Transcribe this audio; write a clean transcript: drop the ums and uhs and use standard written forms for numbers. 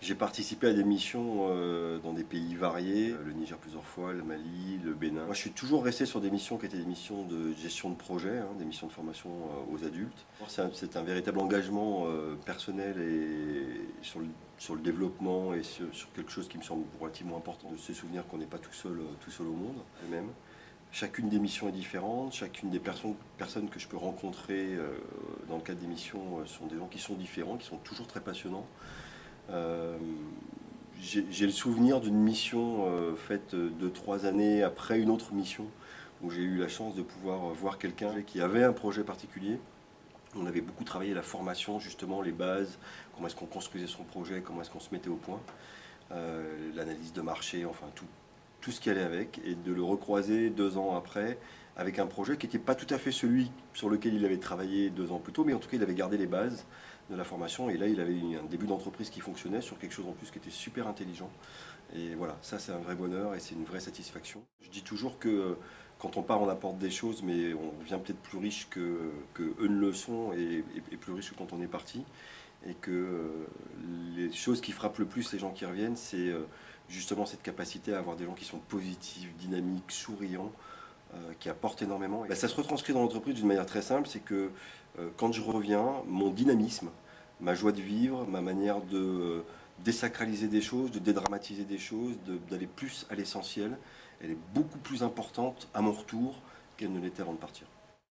J'ai participé à des missions dans des pays variés, le Niger plusieurs fois, le Mali, le Bénin. Moi, je suis toujours resté sur des missions qui étaient des missions de gestion de projet, hein, des missions de formation aux adultes. C'est un véritable engagement personnel et sur le développement et sur quelque chose qui me semble relativement important, de se souvenir qu'on n'est pas tout seul au monde, même. Chacune des missions est différente, chacune des personnes que je peux rencontrer dans le cadre des missions sont des gens qui sont différents, qui sont toujours très passionnants. Euh, j'ai le souvenir d'une mission faite 2, 3 années après une autre mission où j'ai eu la chance de pouvoir voir quelqu'un qui avait un projet particulier. On avait beaucoup travaillé la formation, justement, les bases, comment est-ce qu'on construisait son projet, comment est-ce qu'on se mettait au point, l'analyse de marché, enfin tout ce qui allait avec, et de le recroiser 2 ans après avec un projet qui n'était pas tout à fait celui sur lequel il avait travaillé 2 ans plus tôt, mais en tout cas il avait gardé les bases de la formation, et là il avait eu un début d'entreprise qui fonctionnait sur quelque chose en plus qui était super intelligent. Et voilà, ça c'est un vrai bonheur et c'est une vraie satisfaction. Je dis toujours que quand on part on apporte des choses, mais on revient peut-être plus riche que eux ne le sont, et plus riche que quand on est parti. Et que les choses qui frappent le plus les gens qui reviennent, c'est justement cette capacité à avoir des gens qui sont positifs, dynamiques, souriants, qui apportent énormément. Et ça se retranscrit dans l'entreprise d'une manière très simple, c'est que quand je reviens, mon dynamisme, ma joie de vivre, ma manière de désacraliser des choses, de dédramatiser des choses, d'aller plus à l'essentiel, elle est beaucoup plus importante à mon retour qu'elle ne l'était avant de partir.